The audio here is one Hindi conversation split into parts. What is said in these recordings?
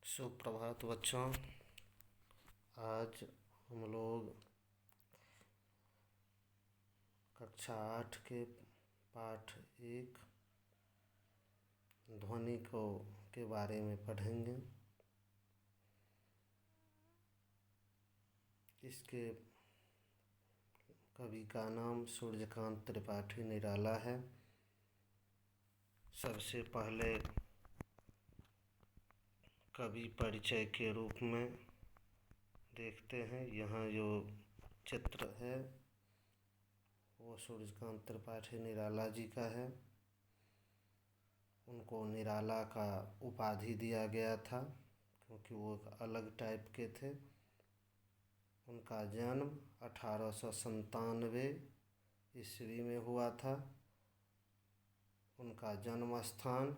सुप्रभात बच्चों। आज हम लोग कक्षा 8 के पाठ 1 ध्वनि को के बारे में पढ़ेंगे। इसके कवि का नाम सूर्यकांत त्रिपाठी निराला है। सबसे पहले कवि परिचय के रूप में देखते हैं। यहाँ जो चित्र है वो सूर्यकांत त्रिपाठी निराला जी का है। उनको निराला का उपाधि दिया गया था क्योंकि वो एक अलग टाइप के थे। उनका जन्म 1897 ईस्वी में हुआ था। उनका जन्म स्थान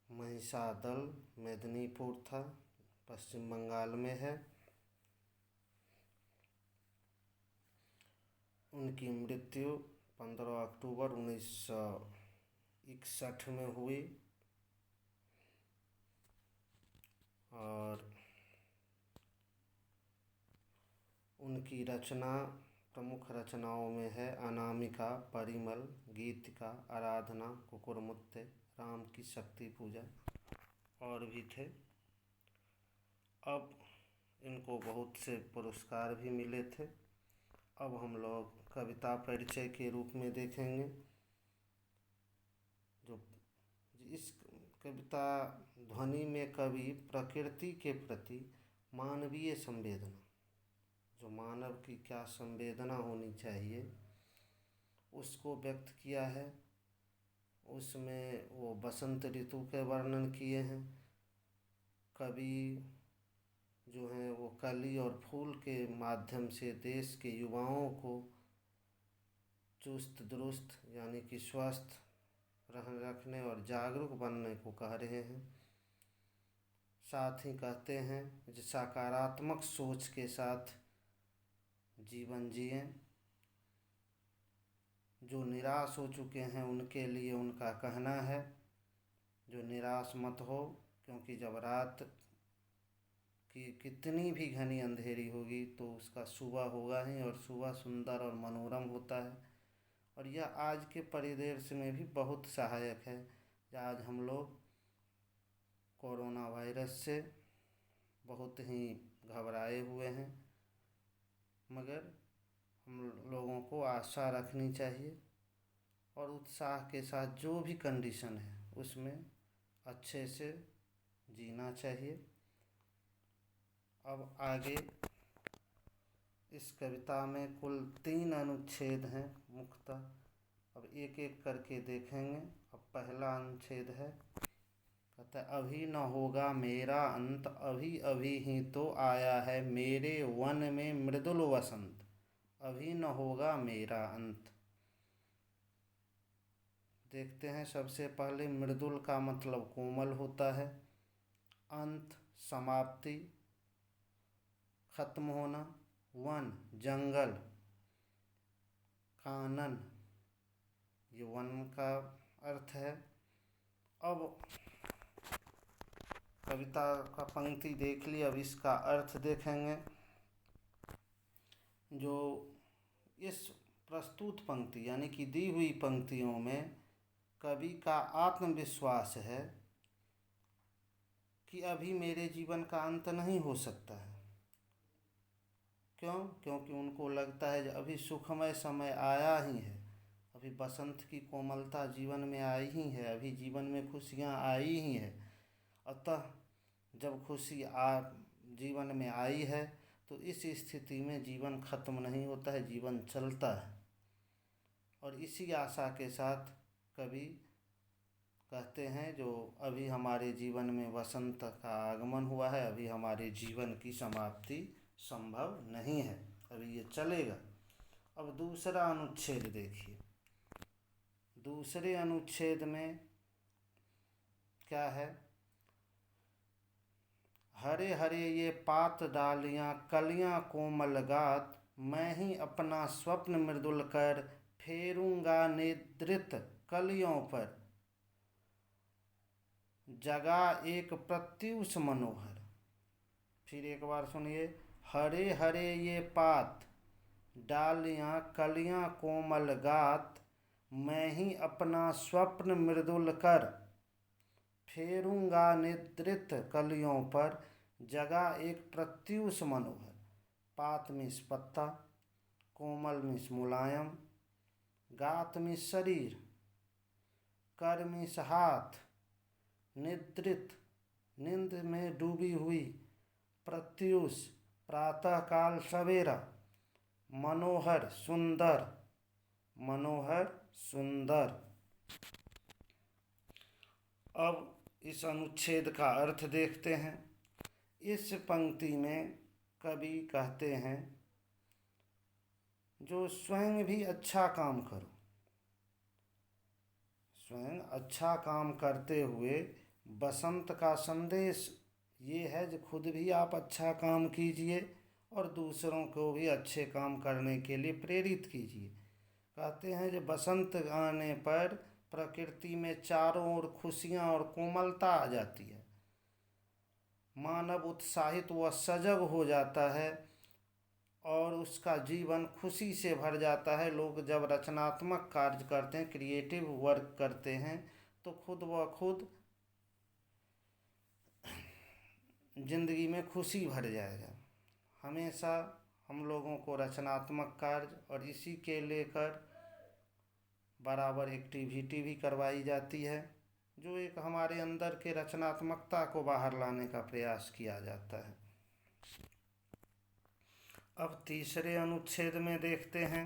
महिषादल मेदिनीपुर था, पश्चिम बंगाल में है। उनकी मृत्यु 15 अक्टूबर 1961 में हुई और उनकी रचना प्रमुख रचनाओं में है अनामिका, परिमल, गीतिका, आराधना, कुकुरमुत्ते, राम की शक्ति पूजा और भी थे। अब इनको बहुत से पुरस्कार भी मिले थे। अब हम लोग कविता परिचय के रूप में देखेंगे। जो इस कविता ध्वनि में कवि प्रकृति के प्रति मानवीय संवेदना, जो मानव की क्या संवेदना होनी चाहिए, उसको व्यक्त किया है। उसमें वो बसंत ऋतु के वर्णन किए हैं। कवि जो हैं वो कली और फूल के माध्यम से देश के युवाओं को चुस्त दुरुस्त यानी कि स्वस्थ रखने और जागरूक बनने को कह रहे हैं। साथ ही कहते हैं जो सकारात्मक सोच के साथ जीवन जिएं। जो निराश हो चुके हैं उनके लिए उनका कहना है जो निराश मत हो, क्योंकि जब रात की कितनी भी घनी अंधेरी होगी तो उसका सुबह होगा ही, और सुबह सुंदर और मनोरम होता है। और यह आज के परिदृश्य में भी बहुत सहायक है। आज हम लोग कोरोना वायरस से बहुत ही घबराए हुए हैं, मगर हम लोगों को आशा रखनी चाहिए और उत्साह के साथ जो भी कंडीशन है उसमें अच्छे से जीना चाहिए। अब आगे इस कविता में कुल 3 अनुच्छेद हैं मुख्यतः। अब एक एक करके देखेंगे। अब पहला अनुच्छेद है, कहता है अभी न होगा मेरा अंत, अभी अभी ही तो आया है मेरे वन में मृदुल वसंत। अभी न होगा मेरा अंत। देखते हैं। सबसे पहले मृदुल का मतलब कोमल होता है। अंत समाप्ति, खत्म होना। वन जंगल, कानन ये वन का अर्थ है। अब कविता का पंक्ति देख ली, अब इसका अर्थ देखेंगे। जो इस प्रस्तुत पंक्ति यानी कि दी हुई पंक्तियों में कवि का आत्मविश्वास है कि अभी मेरे जीवन का अंत नहीं हो सकता है। क्यों? क्योंकि उनको लगता है कि अभी सुखमय समय आया ही है, अभी बसंत की कोमलता जीवन में आई ही है, अभी जीवन में खुशियाँ आई ही है। अतः जब खुशी जीवन में आई है तो इस स्थिति में जीवन खत्म नहीं होता है, जीवन चलता है। और इसी आशा के साथ कवि कहते हैं जो अभी हमारे जीवन में वसंत का आगमन हुआ है, अभी हमारे जीवन की समाप्ति संभव नहीं है, अभी ये चलेगा। अब दूसरा अनुच्छेद देखिए। दूसरे अनुच्छेद में क्या है? हरे हरे ये पात डालियाँ कलियाँ कोमल गात, मैं ही अपना स्वप्न मृदुल कर फेरूंगा निद्रित कलियों पर। जगा एक प्रत्यूष मनोहर। फिर एक बार सुनिए। हरे हरे ये पात, डालियाँ कलियाँ कोमल गात, मैं ही अपना स्वप्न मृदुल कर, फेरूंगा निद्रित कलियों पर। जगा एक प्रत्यूष मनोहर। पात मीन्स पत्ता, कोमल मीन्स मुलायम, गात मीन्स शरीर, कर मीन्स हाथ, निद्रित नींद में डूबी हुई, प्रत्यूष प्रातःकाल सवेरा, मनोहर सुंदर, मनोहर सुंदर। अब इस अनुच्छेद का अर्थ देखते हैं। इस पंक्ति में कवि कहते हैं, जो स्वयं भी अच्छा काम करो, स्वयं अच्छा काम करते हुए बसंत का संदेश ये है कि खुद भी आप अच्छा काम कीजिए और दूसरों को भी अच्छे काम करने के लिए प्रेरित कीजिए। कहते हैं कि बसंत आने पर प्रकृति में चारों ओर खुशियाँ और कोमलता आ जाती है, मानव उत्साहित व सजग हो जाता है और उसका जीवन खुशी से भर जाता है। लोग जब रचनात्मक कार्य करते हैं, क्रिएटिव वर्क करते हैं, तो खुद ब खुद जिंदगी में खुशी भर जाएगा। हमेशा हम लोगों को रचनात्मक कार्य और इसी के लेकर बराबर एक्टिविटी भी करवाई जाती है, जो एक हमारे अंदर के रचनात्मकता को बाहर लाने का प्रयास किया जाता है। अब तीसरे अनुच्छेद में देखते हैं।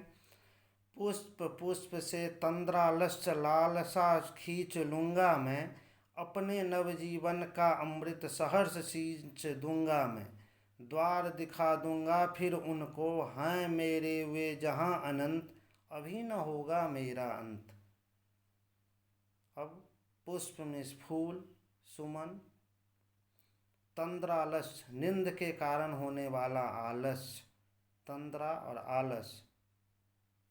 पुष्प पुष्प से तंद्रालस्य लालसा खींच लूँगा मैं, अपने नवजीवन का अमृत सहर्ष सींच दूंगा मैं, द्वार दिखा दूंगा फिर उनको, हैं मेरे वे जहाँ अनंत, अभी न होगा मेरा अंत। अब पुष्प में फूल, सुमन, तंद्रालस्य नींद के कारण होने वाला आलस्य, तंद्रा और आलस,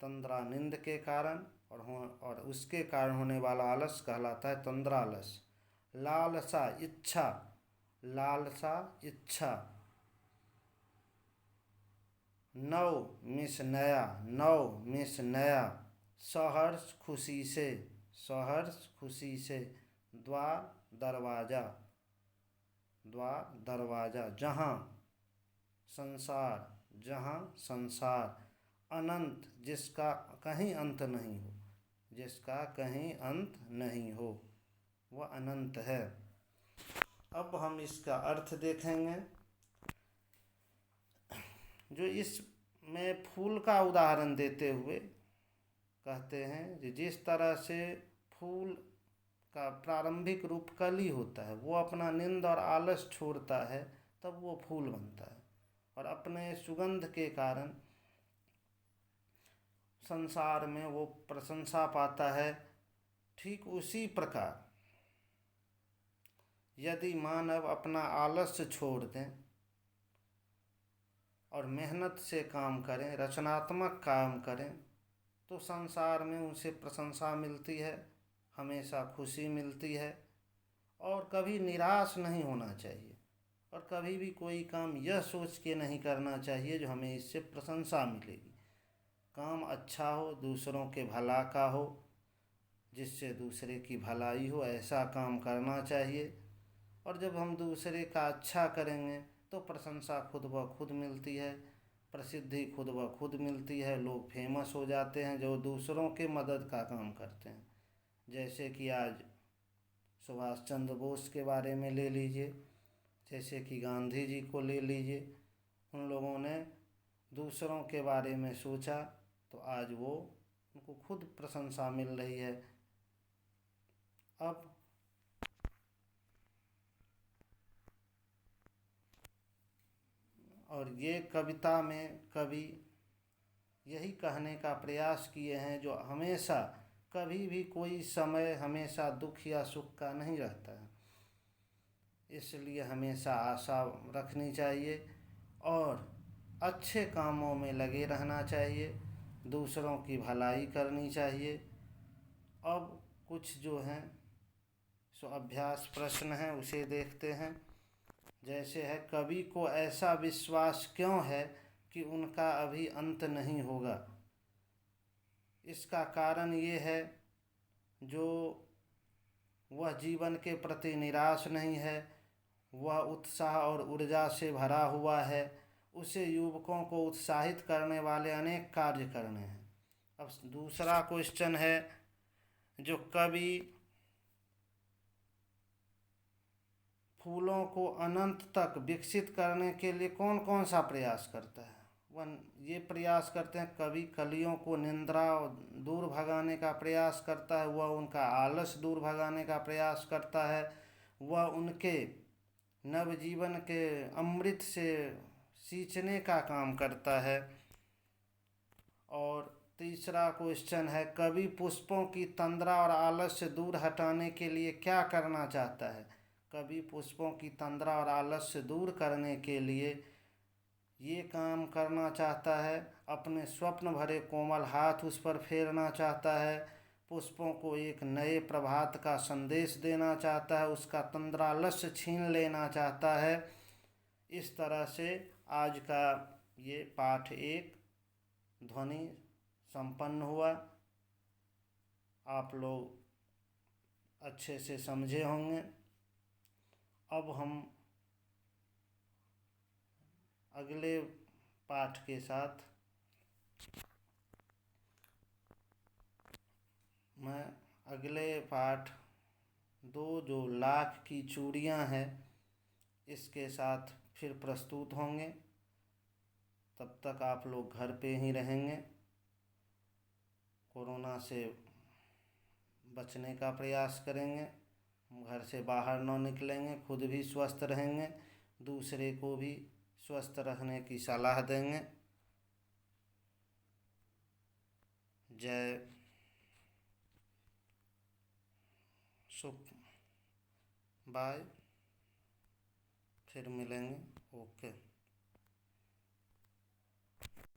तंद्रा नींद के कारण और उसके कारण होने वाला आलस कहलाता है तंद्रालस। लालसा इच्छा, लालसा इच्छा, नव मिस नया, नव मिस नया, सहर्ष खुशी से, सहर्ष खुशी से, द्वार दरवाजा, द्वार दरवाजा, जहाँ संसार, जहाँ संसार, अनंत जिसका कहीं अंत नहीं हो, जिसका कहीं अंत नहीं हो, वह अनंत है। अब हम इसका अर्थ देखेंगे। जो इसमें फूल का उदाहरण देते हुए कहते हैं कि जिस तरह से फूल का प्रारंभिक रूप कली होता है, वो अपना नींद और आलस छोड़ता है तब वो फूल बनता है और अपने सुगंध के कारण संसार में वो प्रशंसा पाता है। ठीक उसी प्रकार यदि मानव अपना आलस्य छोड़ दें और मेहनत से काम करें, रचनात्मक काम करें, तो संसार में उसे प्रशंसा मिलती है, हमेशा खुशी मिलती है और कभी निराश नहीं होना चाहिए और कभी भी कोई काम यह सोच के नहीं करना चाहिए जो हमें इससे प्रशंसा मिलेगी। काम अच्छा हो, दूसरों के भला का हो, जिससे दूसरे की भलाई हो, ऐसा काम करना चाहिए। और जब हम दूसरे का अच्छा करेंगे तो प्रशंसा खुद ब खुद मिलती है, प्रसिद्धि खुद ब खुद मिलती है, लोग फेमस हो जाते हैं जो दूसरों के मदद का काम करते हैं। जैसे कि आज सुभाष चंद्र बोस के बारे में ले लीजिए, जैसे कि गांधी जी को ले लीजिए, उन लोगों ने दूसरों के बारे में सोचा तो आज वो उनको खुद प्रशंसा मिल रही है। अब और ये कविता में कवि यही कहने का प्रयास किए हैं जो हमेशा कभी भी कोई समय हमेशा दुख या सुख का नहीं रहता है, इसलिए हमेशा आशा रखनी चाहिए और अच्छे कामों में लगे रहना चाहिए, दूसरों की भलाई करनी चाहिए। अब कुछ जो हैं सो अभ्यास प्रश्न है, उसे देखते हैं। जैसे है, कवि को ऐसा विश्वास क्यों है कि उनका अभी अंत नहीं होगा? इसका कारण ये है, जो वह जीवन के प्रति निराश नहीं है, वह उत्साह और ऊर्जा से भरा हुआ है, उसे युवकों को उत्साहित करने वाले अनेक कार्य करने हैं। अब दूसरा क्वेश्चन है, जो कवि फूलों को अनंत तक विकसित करने के लिए कौन कौन सा प्रयास करता है? वह ये प्रयास करते हैं, कवि कलियों को निंद्रा दूर भगाने का प्रयास करता है, वह उनका आलस दूर भगाने का प्रयास करता है, वह उनके नवजीवन के अमृत से सींचने का काम करता है। और तीसरा क्वेश्चन है, कवि पुष्पों की तंद्रा और आलस्य दूर हटाने के लिए क्या करना चाहता है? कवि पुष्पों की तंद्रा और आलस्य दूर करने के लिए ये काम करना चाहता है, अपने स्वप्न भरे कोमल हाथ उस पर फेरना चाहता है, पुष्पों को एक नए प्रभात का संदेश देना चाहता है, उसका तंद्रालस्य छीन लेना चाहता है। इस तरह से आज का ये पाठ 1 ध्वनि संपन्न हुआ। आप लोग अच्छे से समझे होंगे। अब हम अगले पाठ के साथ मैं अगले पाठ 2 जो लाख की चूड़ियाँ हैं, इसके साथ फिर प्रस्तुत होंगे। तब तक आप लोग घर पे ही रहेंगे, कोरोना से बचने का प्रयास करेंगे, घर से बाहर न निकलेंगे, खुद भी स्वस्थ रहेंगे, दूसरे को भी स्वस्थ रहने की सलाह देंगे। जय सुख। बाय, फिर मिलेंगे। ओके।